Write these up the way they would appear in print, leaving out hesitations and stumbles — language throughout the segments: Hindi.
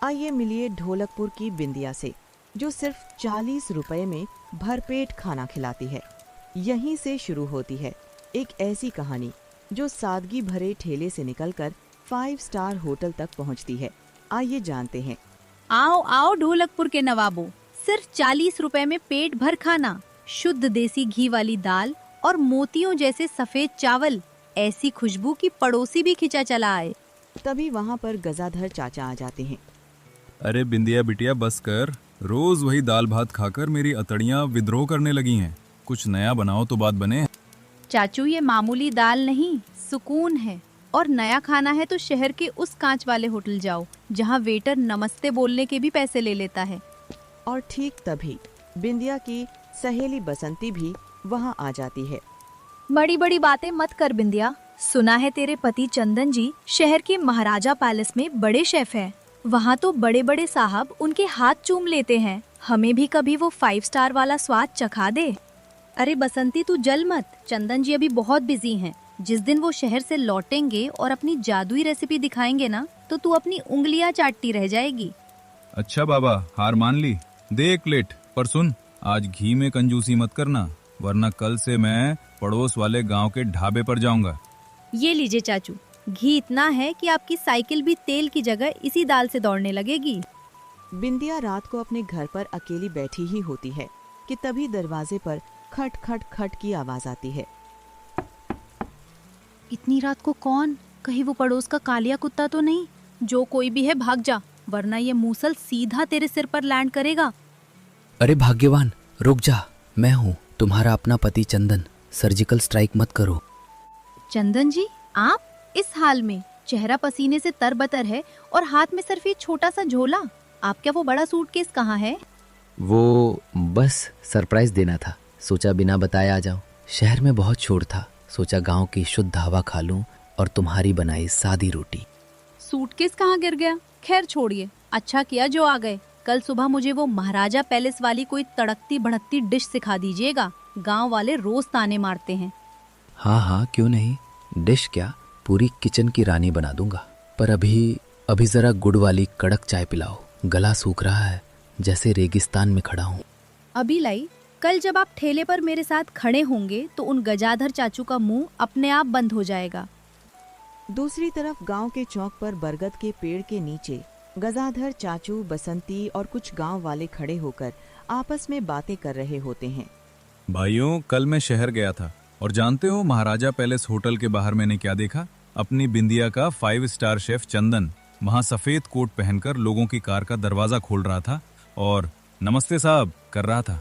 आइए मिलिए ढोलकपुर की बिंदिया से, जो सिर्फ 40 रुपए में भरपेट खाना खिलाती है। यहीं से शुरू होती है एक ऐसी कहानी जो सादगी भरे ठेले से निकलकर 5 स्टार होटल तक पहुंचती है। आइए जानते हैं। आओ आओ ढोलकपुर के नवाबों, सिर्फ 40 रुपए में पेट भर खाना, शुद्ध देसी घी वाली दाल और मोतियों जैसे सफेद चावल, ऐसी खुशबू की पड़ोसी भी खिंचा चला आए। तभी वहाँ पर गजाधर चाचा आ जाते हैं। अरे बिंदिया बिटिया बस कर, रोज वही दाल भात खाकर मेरी अतड़ियाँ विद्रोह करने लगी हैं। कुछ नया बनाओ तो बात बने। चाचू, ये मामूली दाल नहीं, सुकून है। और नया खाना है तो शहर के उस कांच वाले होटल जाओ जहाँ वेटर नमस्ते बोलने के भी पैसे ले लेता है। और ठीक तभी बिंदिया की सहेली बसंती भी वहाँ आ जाती है। बड़ी बड़ी बातें मत कर बिंदिया, सुना है तेरे पति चंदन जी शहर के महाराजा पैलेस में बड़े शेफ हैं। वहाँ तो बड़े बड़े साहब उनके हाथ चूम लेते हैं। हमें भी कभी वो 5 स्टार वाला स्वाद चखा दे। अरे बसंती, तू जल मत, चंदन जी अभी बहुत बिजी हैं। जिस दिन वो शहर से लौटेंगे और अपनी जादुई रेसिपी दिखाएंगे ना, तो तू अपनी उंगलियां चाटती रह जाएगी। अच्छा बाबा, हार मान ली, दे एक प्लेट। पर सुन, आज घी में कंजूसी मत करना, वरना कल से मैं पड़ोस वाले गांव के ढाबे पर जाऊंगा। ये लीजिए चाचू, घी इतना है कि आपकी साइकिल भी तेल की जगह इसी दाल से दौड़ने लगेगी। बिंदिया रात को अपने घर पर अकेली बैठी ही होती है कि तभी दरवाजे पर खट खट खट की आवाज आती है। इतनी रात को कौन? कहीं वो पड़ोस का कालिया कुत्ता तो नहीं? जो कोई भी है भाग जा, वरना ये मूसल सीधा तेरे सिर पर लैंड करेगा। अरे भाग्यवान, रुक जा, मैं हूँ तुम्हारा अपना पति चंदन। सर्जिकल स्ट्राइक मत करो। चंदन जी, आप इस हाल में, चेहरा पसीने से तरबतर है और हाथ में सिर्फ ये छोटा सा झोला। आपका वो बड़ा सूटकेस कहाँ है? वो बस सरप्राइज देना था, सोचा बिना बताए आ जाऊं। शहर में बहुत शोर था, सोचा गांव की शुद्ध हवा खा लूं और तुम्हारी बनाई सादी रोटी। सूटकेस कहाँ गिर गया? खैर छोड़िए, अच्छा किया जो आ गए। कल सुबह मुझे वो महाराजा पैलेस वाली कोई तड़कती भड़कती डिश सिखा दीजिएगा। गांव वाले रोज ताने मारते हैं। हाँ हाँ, क्यों नहीं, डिश क्या, पूरी किचन की रानी बना दूंगा। पर अभी जरा गुड़ वाली कड़क चाय पिलाओ, गला सूख रहा है, जैसे रेगिस्तान में खड़ा हूँ। अभी लाई। कल जब आप ठेले पर मेरे साथ खड़े होंगे तो उन गजाधर चाचू का मुंह अपने आप बंद हो जाएगा। दूसरी तरफ गांव के चौक पर बरगद के पेड़ के नीचे गजाधर चाचू, बसंती और कुछ गांव वाले खड़े होकर आपस में बातें कर रहे होते हैं। भाइयों, कल मैं शहर गया था और जानते हो महाराजा पैलेस होटल के बाहर मैंने क्या देखा? अपनी बिंदिया का 5 स्टार शेफ चंदन वहाँ सफेद कोट पहनकर लोगों की कार का दरवाजा खोल रहा था और नमस्ते साहब कर रहा था।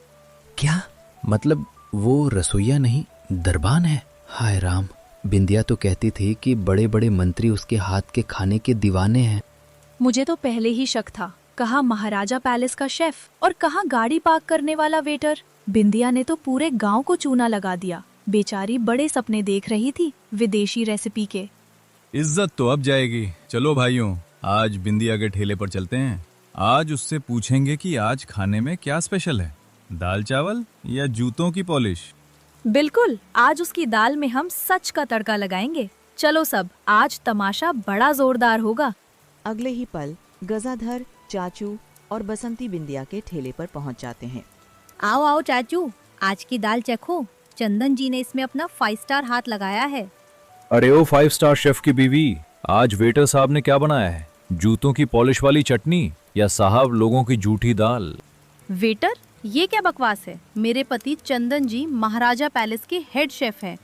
क्या मतलब, वो रसोईया नहीं दरबान है? हाय राम, बिंदिया तो कहती थी कि बड़े बड़े मंत्री उसके हाथ के खाने के दीवाने हैं। मुझे तो पहले ही शक था, कहा महाराजा पैलेस का शेफ और कहा गाड़ी पार्क करने वाला वेटर। बिंदिया ने तो पूरे गांव को चूना लगा दिया। बेचारी बड़े सपने देख रही थी विदेशी रेसिपी के। इज्जत तो अब जाएगी। चलो भाइयों, आज बिंदिया के ठेले पर चलते हैं। आज उससे पूछेंगे कि आज खाने में क्या स्पेशल है, दाल चावल या जूतों की पॉलिश। बिल्कुल, आज उसकी दाल में हम सच का तड़का लगाएंगे। चलो सब, आज तमाशा बड़ा जोरदार होगा। अगले ही पल गजाधर चाचू और बसंती बिंदिया के ठेले पर पहुंच जाते हैं। आओ आओ चाचू, आज की दाल चखो। चंदन जी ने इसमें अपना 5 स्टार हाथ लगाया है। अरे ओ 5 स्टार शेफ की बीवी, आज वेटर साहब ने क्या बनाया है? जूतों की पॉलिश वाली चटनी या साहब लोगों की जूठी दाल? वेटर, ये क्या बकवास है? मेरे पति चंदन जी महाराजा पैलेस के हेड शेफ हैं।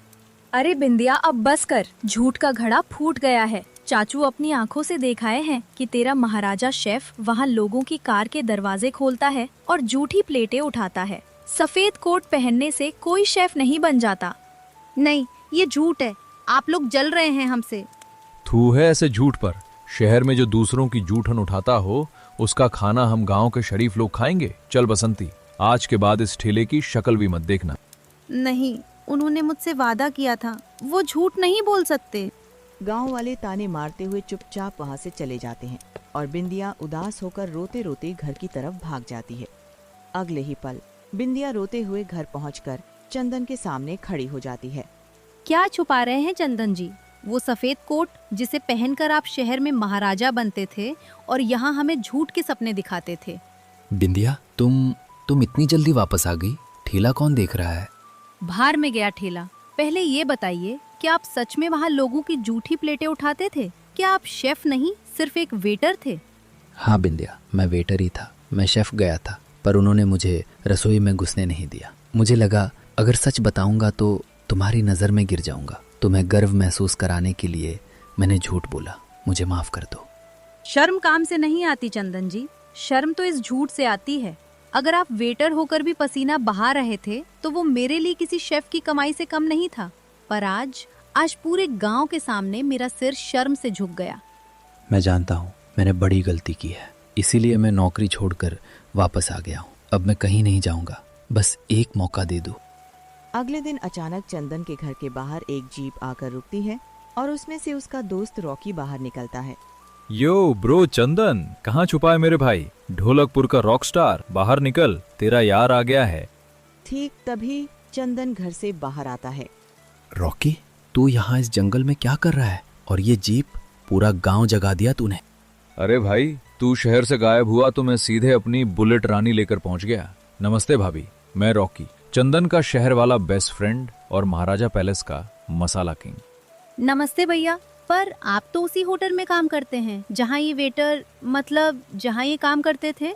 अरे बिंदिया, अब बस कर, झूठ का घड़ा फूट गया है। चाचू अपनी आंखों से देखाए हैं कि तेरा महाराजा शेफ वहाँ लोगों की कार के दरवाजे खोलता है और जूठी प्लेटें उठाता है। सफेद कोट पहनने से कोई शेफ नहीं बन जाता। नहीं, ये झूठ है। आप लोग जल रहे हैं हमसे। थू है ऐसे झूठ पर। शहर में जो दूसरों की जूठन उठाता हो, उसका खाना हम गांव के शरीफ लोग खाएंगे। चल बसंती, आज के बाद इस ठेले की शक्ल भी मत देखना। नहीं, उन्होंने मुझसे वादा किया था, वो झूठ नहीं बोल सकते। गांव वाले ताने मारते हुए चुपचाप वहां से चले जाते हैं और बिंदिया उदास होकर रोते रोते घर की तरफ भाग जाती है। अगले ही पल बिंदिया रोते हुए घर पहुंचकर चंदन के सामने खड़ी हो जाती है। क्या छुपा रहे हैं चंदन जी? वो सफेद कोट जिसे पहनकर आप शहर में महाराजा बनते थे और यहाँ हमें झूठ के सपने दिखाते थे। बिंदिया, तुम इतनी जल्दी वापस आ गई? ठेला कौन देख रहा है? बाहर में गया ठेला। पहले ये बताइए कि आप सच में वहाँ लोगों की जूठी प्लेटें उठाते थे? क्या आप शेफ नहीं, सिर्फ एक वेटर थे? हाँ बिंदिया, मैं वेटर ही था। मैं शेफ गया था, पर उन्होंने मुझे रसोई में घुसने नहीं दिया। मुझे लगा अगर सच बताऊंगा तो तुम्हारी नज़र में गिर जाऊंगा। तुम्हें गर्व महसूस कराने के लिए मैंने झूठ बोला। मुझे माफ कर दो। शर्म काम से नहीं आती चंदन जी, शर्म तो इस झूठ से आती है। अगर आप वेटर होकर भी पसीना बहा रहे थे तो वो मेरे लिए किसी शेफ की कमाई से कम नहीं था। पर आज पूरे गांव के सामने मेरा सिर शर्म से झुक गया। मैं जानता हूँ मैंने बड़ी गलती की है, इसीलिए मैं नौकरी छोड़कर वापस आ गया हूँ। अब मैं कहीं नहीं जाऊंगा, बस एक मौका दे दो। अगले दिन अचानक चंदन के घर के बाहर एक जीप आकर रुकती है और उसमें से उसका दोस्त रॉकी बाहर निकलता है। यो ब्रो चंदन, कहाँ छुपा है मेरे भाई? ढोलकपुर का रॉक स्टार, बाहर निकल, तेरा यार आ गया है। ठीक तभी चंदन घर से बाहर आता है। रॉकी, तू यहाँ इस जंगल में क्या कर रहा है? और ये जीप, पूरा गांव जगा दिया तूने। अरे भाई, तू शहर से गायब हुआ तो मैं सीधे अपनी बुलेट रानी लेकर पहुंच गया। नमस्ते भाभी, मैं रॉकी, चंदन का शहर वाला बेस्ट फ्रेंड और महाराजा पैलेस का मसाला किंग। नमस्ते भैया, पर आप तो उसी होटल में काम करते हैं जहाँ ये वेटर, मतलब जहाँ ये काम करते थे।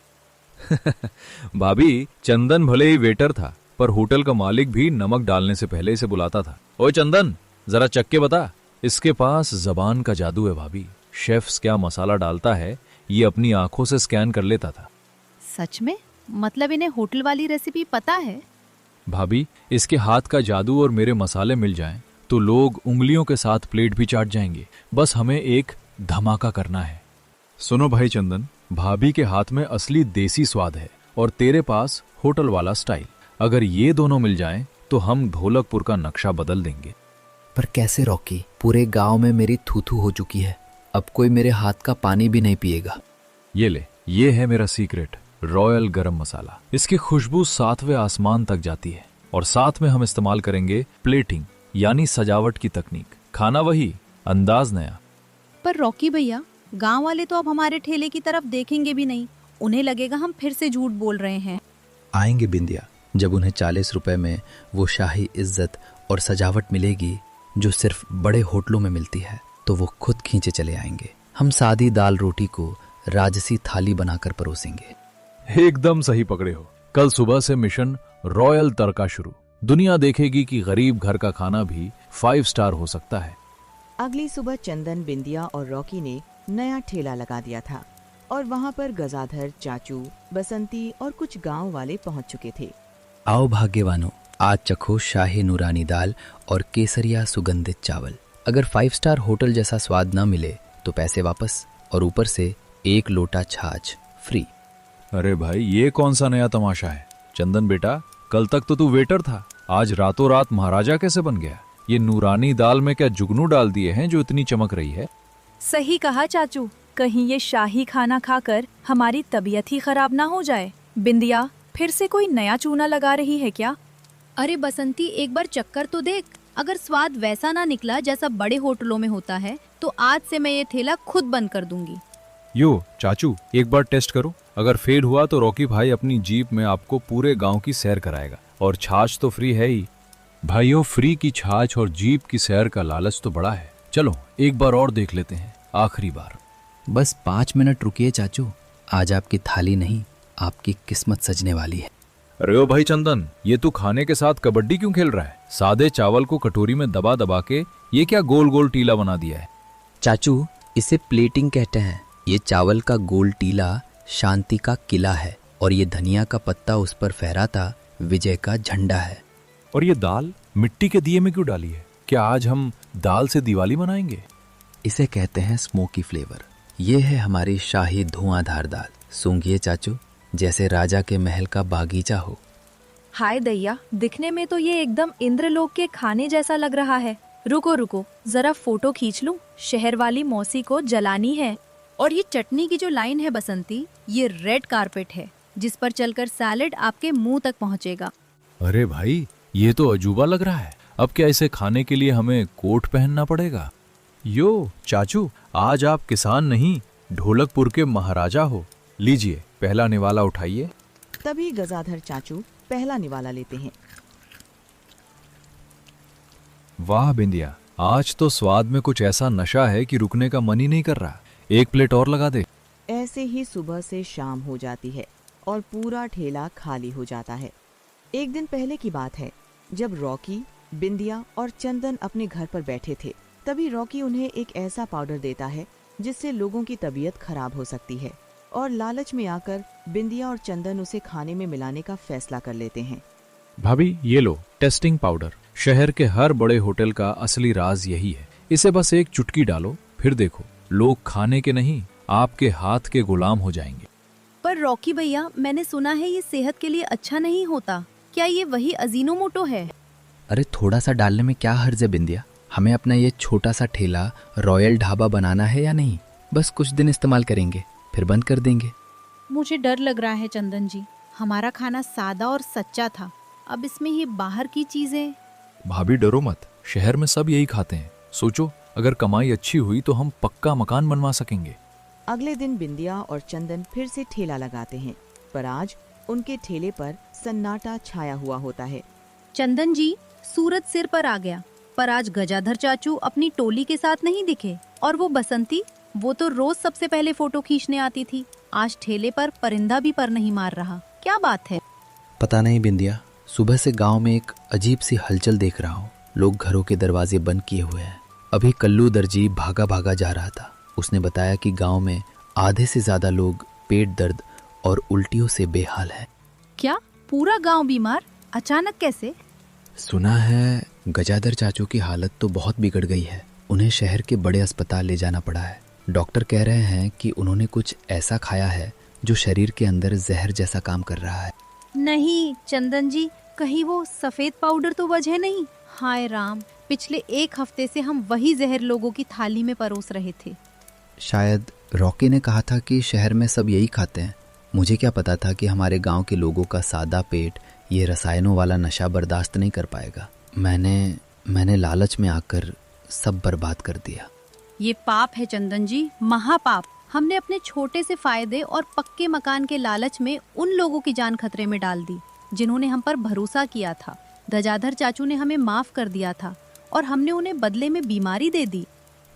भाभी, चंदन भले ही वेटर था, पर होटल का मालिक भी नमक डालने से पहले इसे बुलाता था। ओए चंदन, जरा चख के बता। इसके पास जबान का जादू है भाभी। शेफ्स क्या मसाला डालता है ये अपनी आंखों से स्कैन कर लेता था। सच में? मतलब इन्हें होटल वाली रेसिपी पता है? भाभी, इसके हाथ का जादू और मेरे मसाले मिल जाएं तो लोग उंगलियों के साथ प्लेट भी चाट जाएंगे। बस हमें एक धमाका करना है। सुनो भाई चंदन, भाभी के हाथ में असली देसी स्वाद है और तेरे पास होटल वाला स्टाइल। अगर ये दोनों मिल जाएं तो हम ढोलकपुर का नक्शा बदल देंगे। पर कैसे रॉकी? पूरे गांव में मेरी थू-थू हो चुकी है। अब कोई मेरे हाथ का पानी भी नहीं पिएगा। ये ले, ये है मेरा सीक्रेट रॉयल गरम मसाला। इसकी खुशबू 7वें आसमान तक जाती है। और साथ में हम इस्तेमाल करेंगे प्लेटिंग, यानी सजावट की तकनीक। खाना वही, अंदाज नया। पर रॉकी भैया, गांव वाले तो अब हमारे ठेले की तरफ देखेंगे भी नहीं। उन्हें लगेगा हम फिर से झूठ बोल रहे हैं। आएंगे बिंदिया, जब उन्हें 40 रुपए में वो शाही इज्जत और सजावट मिलेगी जो सिर्फ बड़े होटलों में मिलती है, तो वो खुद खींचे चले आएंगे। हम सादी दाल रोटी को राजसी थाली बनाकर परोसेंगे। एकदम सही पकड़े हो। कल सुबह से मिशन रॉयल तड़का शुरू। दुनिया देखेगी कि गरीब घर का खाना भी 5 स्टार हो सकता है। अगली सुबह चंदन, बिंदिया और रॉकी ने नया ठेला लगा दिया था और वहाँ पर गजाधर, चाचू, बसंती और कुछ गांव वाले पहुँच चुके थे। आओ भाग्यवानों, आज चखो शाही नूरानी दाल और केसरिया सुगंधित चावल। अगर 5 स्टार होटल जैसा स्वाद न मिले तो पैसे वापस, और ऊपर से 1 लोटा छाछ फ्री। अरे भाई, ये कौन सा नया तमाशा है? चंदन बेटा, कल तक तो तू वेटर था, आज रातों रात महाराजा कैसे बन गया? ये नूरानी दाल में क्या जुगनू डाल दिए हैं जो इतनी चमक रही है? सही कहा चाचू, कहीं ये शाही खाना खाकर हमारी तबीयत ही खराब ना हो जाए। बिंदिया, फिर से कोई नया चूना लगा रही है क्या? अरे बसंती, एक बार चक्कर तो देख। अगर स्वाद वैसा ना निकला जैसा बड़े होटलों में होता है तो आज से मैं ये ठेला खुद बंद कर दूंगी। यो चाचू, एक बार टेस्ट करो। अगर फेल हुआ तो रॉकी भाई अपनी जीप में आपको पूरे गांव की सैर कराएगा। और छाछ तो फ्री है ही। भाइयों, फ्री की छाछ और जीप की सैर का लालच तो बड़ा है। चलो एक बार और देख लेते हैं, आखिरी बार। बस 5 मिनट रुकिए चाचू, आज आपकी थाली नहीं, आपकी किस्मत सजने वाली है। अरे ओ भाई चंदन, ये तू खाने के साथ कबड्डी क्यों खेल रहा है? सादे चावल को कटोरी में दबा दबा के ये क्या गोल गोल टीला बना दिया है? चाचू, इसे प्लेटिंग कहते हैं। ये चावल का गोल टीला शांति का किला है और ये धनिया का पत्ता उस पर फहराता विजय का झंडा है। और ये दाल मिट्टी के दिए में क्यों डाली है? क्या आज हम दाल से दिवाली मनाएंगे? इसे कहते हैं स्मोकी फ्लेवर। ये है हमारी शाही धुआंधार दाल। सूंघिए चाचू, जैसे राजा के महल का बागीचा हो। हाय दैया, दिखने में तो ये एकदम इंद्रलोक के खाने जैसा लग रहा है। रुको रुको, जरा फोटो खींच लूं। शहर वाली मौसी को जलानी है। और ये चटनी की जो लाइन है बसंती, ये रेड कारपेट है जिस पर चलकर सैलेड आपके मुंह तक पहुंचेगा। अरे भाई, ये तो अजूबा लग रहा है। अब क्या इसे खाने के लिए हमें कोट पहनना पड़ेगा? यो चाचू, आज आप किसान नहीं ढोलकपुर के महाराजा हो। लीजिए पहला निवाला उठाइए। तभी गजाधर चाचू पहला निवाला लेते हैं। वाह बिंदिया, आज तो स्वाद में कुछ ऐसा नशा है कि रुकने का मन ही नहीं कर रहा। एक प्लेट और लगा दे। ऐसे ही सुबह से शाम हो जाती है और पूरा ठेला खाली हो जाता है। एक दिन पहले की बात है, जब रॉकी, बिंदिया और चंदन अपने घर पर बैठे थे, तभी रॉकी उन्हें एक ऐसा पाउडर देता है जिससे लोगों की तबीयत खराब हो सकती है, और लालच में आकर बिंदिया और चंदन उसे खाने में मिलाने का फैसला कर लेते हैं। भाभी ये लो टेस्टिंग पाउडर। शहर के हर बड़े होटल का असली राज यही है। इसे बस एक चुटकी डालो, फिर देखो लोग खाने के नहीं आपके हाथ के गुलाम हो जाएंगे। पर रॉकी भैया, मैंने सुना है ये सेहत के लिए अच्छा नहीं होता। क्या ये वही अजीनोमोटो है? अरे थोड़ा सा डालने में क्या हर्ज है बिंदिया। हमें अपना ये छोटा सा ठेला रॉयल ढाबा बनाना है या नहीं? बस कुछ दिन इस्तेमाल करेंगे, फिर बंद कर देंगे। मुझे डर लग रहा है चंदन जी। हमारा खाना सादा और सच्चा था, अब इसमें ये बाहर की चीजें। भाभी डरो मत, शहर में सब यही खाते हैं। सोचो अगर कमाई अच्छी हुई तो हम पक्का मकान बनवा सकेंगे। अगले दिन बिंदिया और चंदन फिर से ठेला लगाते हैं, पर आज उनके ठेले पर सन्नाटा छाया हुआ होता है। चंदन जी, सूरज सिर पर आ गया, पर आज गजाधर चाचू अपनी टोली के साथ नहीं दिखे। और वो बसंती, वो तो रोज सबसे पहले फोटो खींचने आती थी, आज ठेले पर परिंदा भी पर नहीं मार रहा। क्या बात है? पता नहीं बिंदिया, सुबह से गांव में एक अजीब सी हलचल देख रहा हूँ। लोग घरों के दरवाजे बंद किए हुए हैं। अभी कल्लू दर्जी भागा भागा जा रहा था। उसने बताया कि गांव में आधे से ज्यादा लोग पेट दर्द और उल्टियों से बेहाल हैं। क्या पूरा गांव बीमार? अचानक कैसे? सुना है गजाधर चाचू की हालत तो बहुत बिगड़ गई है। उन्हें शहर के बड़े अस्पताल ले जाना पड़ा है। डॉक्टर कह रहे हैं कि उन्होंने कुछ ऐसा खाया है जो शरीर के अंदर जहर जैसा काम कर रहा है। नहीं चंदन जी, कहीं वो सफेद पाउडर तो वजह नहीं? हाय राम, पिछले एक हफ्ते से हम वही जहर लोगों की थाली में परोस रहे थे। शायद रॉकी ने कहा था कि शहर में सब यही खाते हैं। मुझे क्या पता था कि हमारे गांव के लोगों का सादा पेट ये रसायनों वाला नशा बर्दाश्त नहीं कर पाएगा। मैंने लालच में आकर सब बर्बाद कर दिया। ये पाप है चंदन जी, महापाप। हमने अपने छोटे से फायदे और पक्के मकान के लालच में उन लोगों की जान खतरे में डाल दी जिन्होंने हम पर भरोसा किया था। गजाधर चाचू ने हमें माफ कर दिया था और हमने उन्हें बदले में बीमारी दे दी।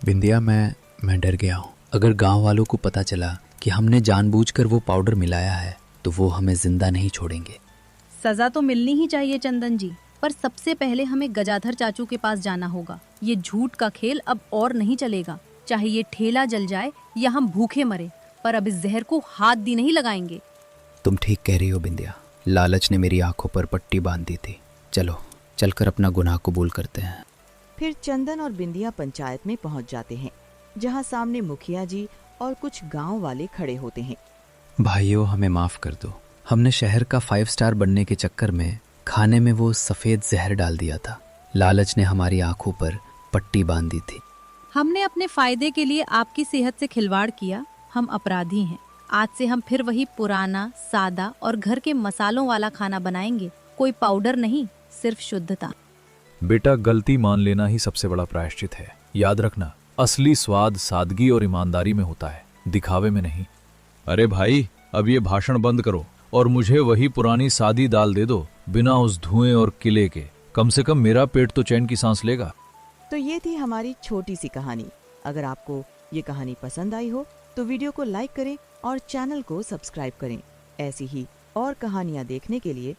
बिंदिया, मैं डर गया हूँ। अगर गांव वालों को पता चला कि हमने जानबूझकर वो पाउडर मिलाया है तो वो हमें जिंदा नहीं छोड़ेंगे। सजा तो मिलनी ही चाहिए चंदन जी, पर सबसे पहले हमें गजाधर चाचू के पास जाना होगा। ये झूठ का खेल अब और नहीं चलेगा। चाहे ये ठेला जल जाए या हम भूखे मरे, पर अब इस जहर को हाथ भी नहीं लगाएंगे। तुम ठीक कह रही हो बिंदिया। लालच ने मेरी आंखों पर पट्टी बांध दी थी। चलो चलकर अपना गुनाह कबूल करते हैं। फिर चंदन और बिंदिया पंचायत में पहुंच जाते हैं, जहां सामने मुखिया जी और कुछ गांव वाले खड़े होते हैं। भाइयों, हमें माफ कर दो। हमने शहर का 5 स्टार बनने के चक्कर में खाने में वो सफेद जहर डाल दिया था। लालच ने हमारी आंखों पर पट्टी बांध दी थी। हमने अपने फायदे के लिए आपकी सेहत से खिलवाड़ किया। हम अपराधी हैं। आज से हम फिर वही पुराना, सादा और घर के मसालों वाला खाना बनाएंगे। कोई पाउडर नहीं, सिर्फ शुद्धता। बेटा, गलती मान लेना ही सबसे बड़ा प्रायश्चित है। याद रखना, असली स्वाद सादगी और ईमानदारी में होता है, दिखावे में नहीं। अरे भाई, अब ये भाषण बंद करो और मुझे वही पुरानी सादी दाल दे दो, बिना उस धुएं और किले के। कम से कम मेरा पेट तो चैन की सांस लेगा। तो ये थी हमारी छोटी सी कहानी। अगर आपको ये कहानी पसंद आई हो तो वीडियो को लाइक करें और चैनल को सब्सक्राइब करें। ऐसी ही और कहानियाँ देखने के लिए